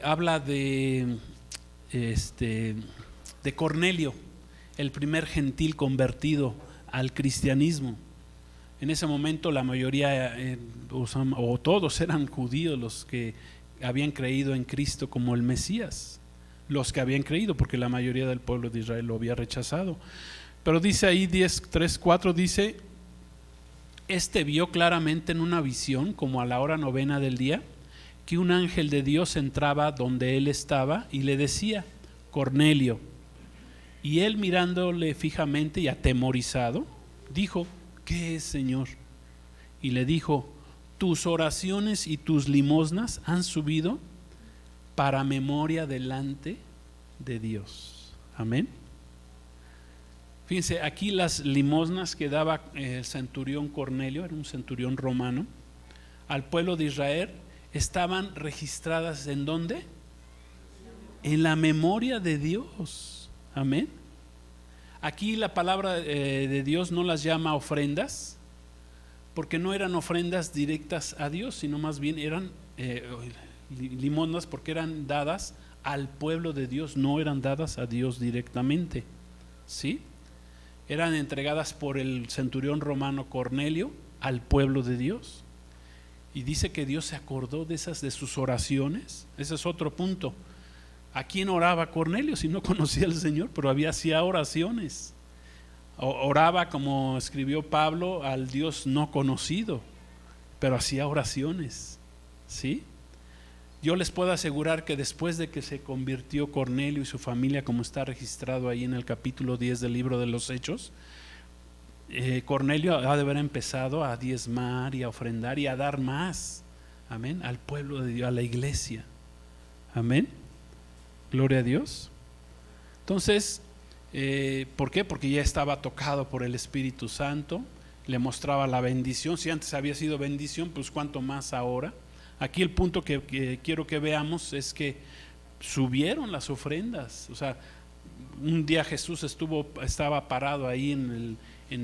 Habla de Cornelio, el primer gentil convertido al cristianismo. En ese momento la mayoría o todos eran judíos los que habían creído en Cristo como el Mesías, los que habían creído, porque la mayoría del pueblo de Israel lo había rechazado. Pero dice ahí 10, 3, 4, dice, vio claramente en una visión, como a la hora 9 del día, que un ángel de Dios entraba donde él estaba y le decía, Cornelio. Y él, mirándole fijamente y atemorizado, dijo, ¿qué es, Señor? Y le dijo, tus oraciones y tus limosnas han subido para memoria delante de Dios. Amén. Fíjense, aquí las limosnas que daba el centurión Cornelio, era un centurión romano, al pueblo de Israel, estaban registradas ¿en dónde? En la memoria de Dios. Amén. Aquí la palabra de Dios no las llama ofrendas, porque no eran ofrendas directas a Dios, sino más bien eran limosnas porque eran dadas al pueblo de Dios, no eran dadas a Dios directamente. ¿Sí? Eran entregadas por el centurión romano Cornelio al pueblo de Dios. Y dice que Dios se acordó de sus oraciones. Ese es otro punto. ¿A quién oraba Cornelio si no conocía al Señor? Pero hacía oraciones. Oraba, como escribió Pablo, al Dios no conocido, pero hacía oraciones. ¿Sí? Yo les puedo asegurar que después de que se convirtió Cornelio y su familia, como está registrado ahí en el capítulo 10 del libro de los Hechos, Cornelio ha de haber empezado a diezmar y a ofrendar y a dar más, amén, al pueblo de Dios, a la iglesia. Amén. Gloria a Dios. Entonces, ¿por qué? Porque ya estaba tocado por el Espíritu Santo, le mostraba la bendición. Si antes había sido bendición, pues cuánto más ahora. Aquí el punto que quiero que veamos es que subieron las ofrendas. O sea, un día Jesús estaba parado ahí en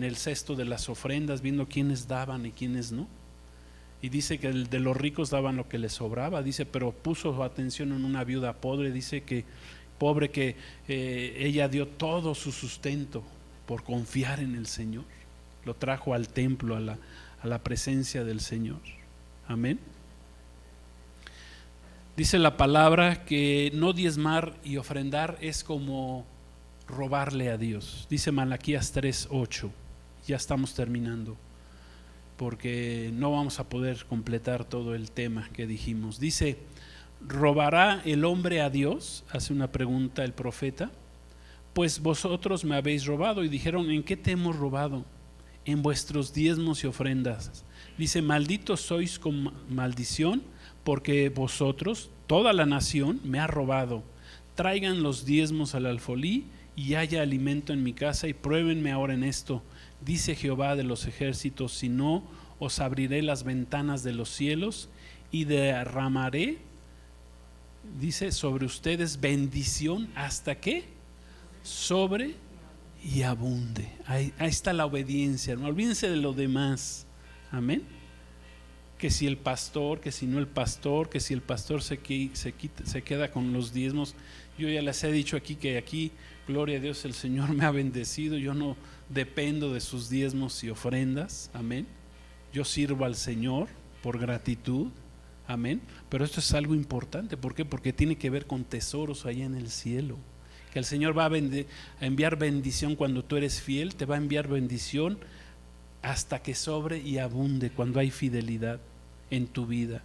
el cesto de las ofrendas, viendo quiénes daban y quiénes no. Y dice que de los ricos daban lo que les sobraba, dice, pero puso su atención en una viuda pobre, dice que ella dio todo su sustento por confiar en el Señor, lo trajo al templo, a la presencia del Señor. Amén. Dice la palabra que no diezmar y ofrendar es como robarle a Dios. Dice Malaquías 3:8. Ya estamos terminando, porque no vamos a poder completar todo el tema que dijimos. Dice: ¿robará el hombre a Dios? Hace una pregunta el profeta. Pues vosotros me habéis robado. Y dijeron: ¿en qué te hemos robado? En vuestros diezmos y ofrendas. Dice: malditos sois con maldición, porque vosotros, toda la nación, me ha robado. Traigan los diezmos al alfolí, y haya alimento en mi casa, y pruébenme ahora en esto, dice Jehová de los ejércitos, si no, os abriré las ventanas de los cielos y derramaré, dice, sobre ustedes bendición hasta que sobre y abunde. Ahí está la obediencia, hermano. Olvídense de lo demás. Amén. Que si el pastor, que si no el pastor, que si el pastor se queda con los diezmos. Yo ya les he dicho aquí que aquí, gloria a Dios, el Señor me ha bendecido. Yo no dependo de sus diezmos y ofrendas. Amén. Yo sirvo al Señor por gratitud. Amén. Pero esto es algo importante. ¿Por qué? Porque tiene que ver con tesoros allá en el cielo. Que el Señor va a enviar bendición cuando tú eres fiel. Te va a enviar bendición hasta que sobre y abunde cuando hay fidelidad en tu vida.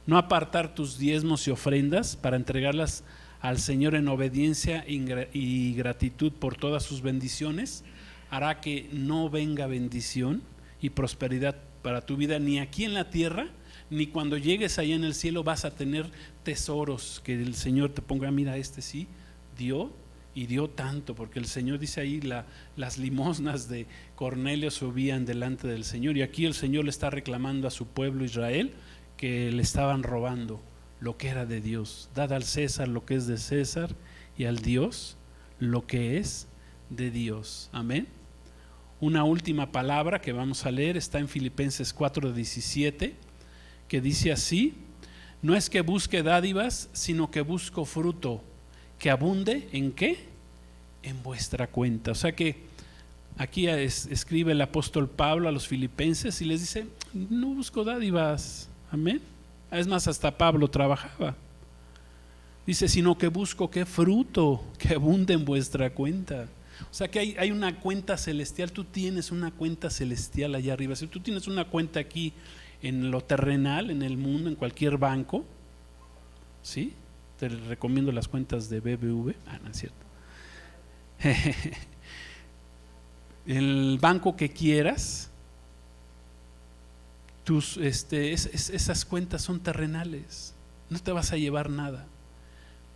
No apartar tus diezmos y ofrendas para entregarlas al Señor en obediencia y gratitud por todas sus bendiciones hará que no venga bendición y prosperidad para tu vida, ni aquí en la tierra, ni cuando llegues allá en el cielo vas a tener tesoros que el Señor te ponga: mira, este sí dio y dio tanto, porque el Señor dice ahí, las limosnas de Cornelio subían delante del Señor, y aquí el Señor le está reclamando a su pueblo Israel que le estaban robando lo que era de Dios. Dad al César lo que es de César, y al Dios lo que es de Dios. Amén. Una última palabra que vamos a leer está en Filipenses 4:17, que dice así: no es que busque dádivas, sino que busco fruto que abunde ¿en qué? En vuestra cuenta. O sea que aquí escribe el apóstol Pablo a los filipenses y les dice: no busco dádivas. Amén. Es más, hasta Pablo trabajaba. Dice: sino que busco ¿qué? Fruto que abunde en vuestra cuenta. O sea que hay una cuenta celestial. Tú tienes una cuenta celestial allá arriba. Si tú tienes una cuenta aquí en lo terrenal, en el mundo, en cualquier banco, ¿sí? Te recomiendo las cuentas de BBV. No es cierto. El banco que quieras, esas cuentas son terrenales. No te vas a llevar nada.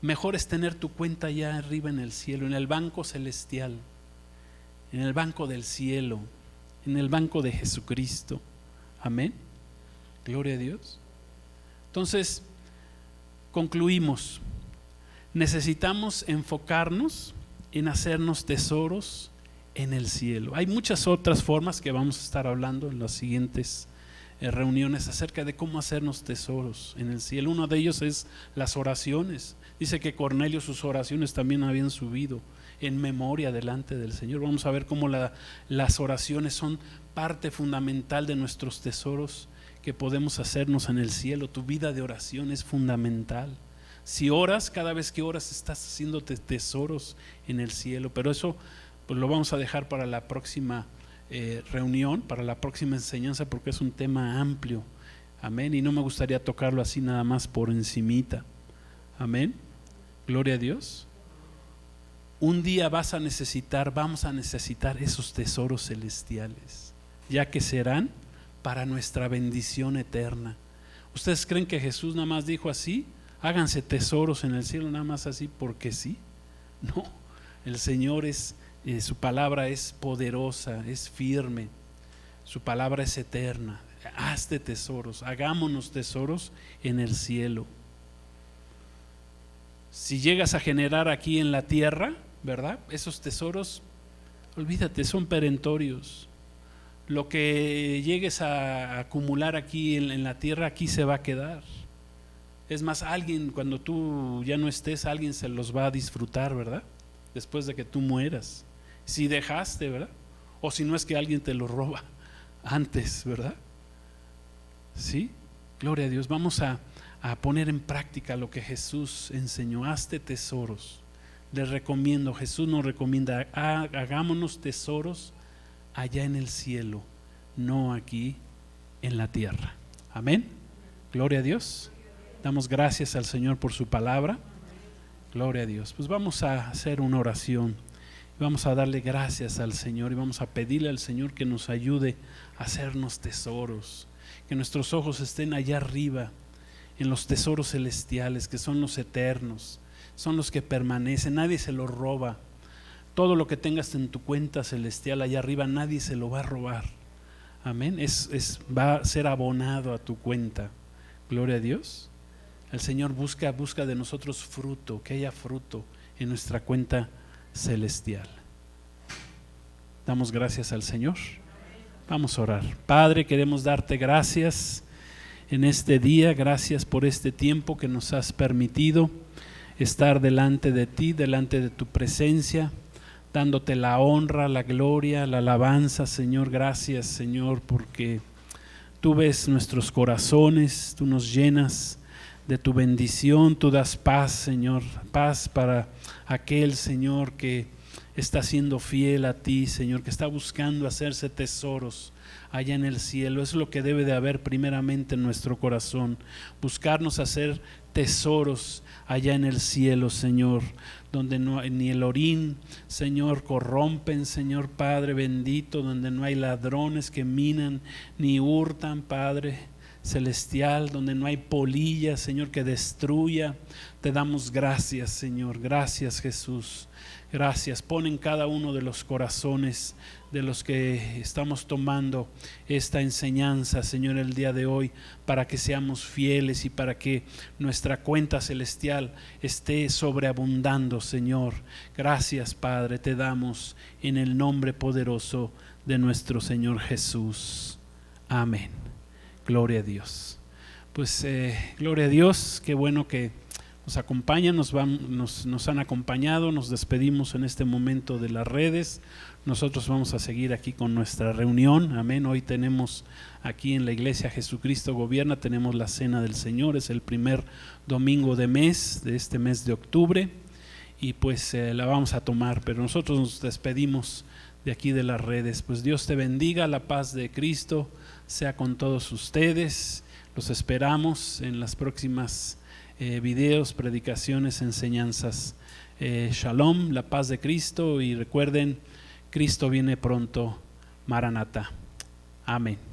Mejor es tener tu cuenta allá arriba en el cielo, en el banco celestial, en el banco del cielo, en el banco de Jesucristo. Amén. Gloria a Dios. Entonces, concluimos. Necesitamos enfocarnos en hacernos tesoros en el cielo. Hay muchas otras formas que vamos a estar hablando en las siguientes reuniones acerca de cómo hacernos tesoros en el cielo. Uno de ellos es las oraciones. Dice que Cornelio, sus oraciones también habían subido en memoria delante del Señor. Vamos a ver cómo las oraciones son parte fundamental de nuestros tesoros que podemos hacernos en el cielo. Tu vida de oración es fundamental. Si oras, cada vez que oras estás haciéndote tesoros en el cielo. Pero eso pues lo vamos a dejar para la próxima reunión, para la próxima enseñanza, porque es un tema amplio. Amén. Y no me gustaría tocarlo así nada más por encimita. Amén. Gloria a Dios. Un día vamos a necesitar esos tesoros celestiales, ya que serán para nuestra bendición eterna. ¿Ustedes creen que Jesús nada más dijo así? Háganse tesoros en el cielo nada más así porque sí. No, el Señor su palabra es poderosa, es firme, su palabra es eterna. Hazte tesoros, hagámonos tesoros en el cielo. Si llegas a generar aquí en la tierra, ¿verdad? Esos tesoros, olvídate, son perentorios. Lo que llegues a acumular aquí en la tierra, aquí se va a quedar. Es más, alguien, cuando tú ya no estés, alguien se los va a disfrutar, ¿verdad? Después de que tú mueras. Si dejaste, ¿verdad? O si no es que alguien te lo roba antes, ¿verdad? ¿Sí? Gloria a Dios. Vamos a a poner en práctica lo que Jesús enseñó. Hazte tesoros. Les recomiendo, Jesús nos recomienda, hagámonos tesoros allá en el cielo, no aquí en la tierra. Amén. Gloria a Dios. Damos gracias al Señor por su palabra. Gloria a Dios. Pues vamos a hacer una oración. Vamos a darle gracias al Señor y vamos a pedirle al Señor que nos ayude a hacernos tesoros, que nuestros ojos estén allá arriba en los tesoros celestiales, que son los eternos, son los que permanecen, nadie se los roba. Todo lo que tengas en tu cuenta celestial allá arriba, nadie se lo va a robar. Amén. Va a ser abonado a tu cuenta. Gloria a Dios. El Señor busca de nosotros fruto, que haya fruto en nuestra cuenta celestial. Damos gracias al Señor. Vamos a orar. Padre, queremos darte gracias en este día. Gracias por este tiempo que nos has permitido estar delante de ti, delante de tu presencia, dándote la honra, la gloria, la alabanza, Señor. Gracias, Señor, porque tú ves nuestros corazones, tú nos llenas de tu bendición, tú das paz, Señor, paz para aquel, Señor, que está siendo fiel a ti, Señor, que está buscando hacerse tesoros allá en el cielo. Es lo que debe de haber primeramente en nuestro corazón, buscarnos hacer tesoros allá en el cielo, Señor, donde no, ni el orín, Señor, corrompen, Señor Padre bendito, donde no hay ladrones que minan ni hurtan, Padre celestial, donde no hay polilla, Señor, que destruya. Te damos gracias, Señor. Gracias, Jesús. Gracias. Pon en cada uno de los corazones de los que estamos tomando esta enseñanza, Señor, el día de hoy, para que seamos fieles y para que nuestra cuenta celestial esté sobreabundando, Señor. Gracias, Padre, te damos en el nombre poderoso de nuestro Señor Jesús. Amén. Gloria a Dios. Pues gloria a Dios, qué bueno que nos acompañan, nos han acompañado. Nos despedimos en este momento de las redes. Nosotros vamos a seguir aquí con nuestra reunión. Amén. Hoy tenemos aquí en la iglesia Jesucristo Gobierna, tenemos la Cena del Señor. Es el primer domingo de este mes de octubre, y pues la vamos a tomar, pero nosotros nos despedimos de aquí de las redes. Pues Dios te bendiga, la paz de Cristo sea con todos ustedes. Los esperamos en las próximas videos, predicaciones, enseñanzas. Shalom, la paz de Cristo, y recuerden, Cristo viene pronto. Maranatha. Amén.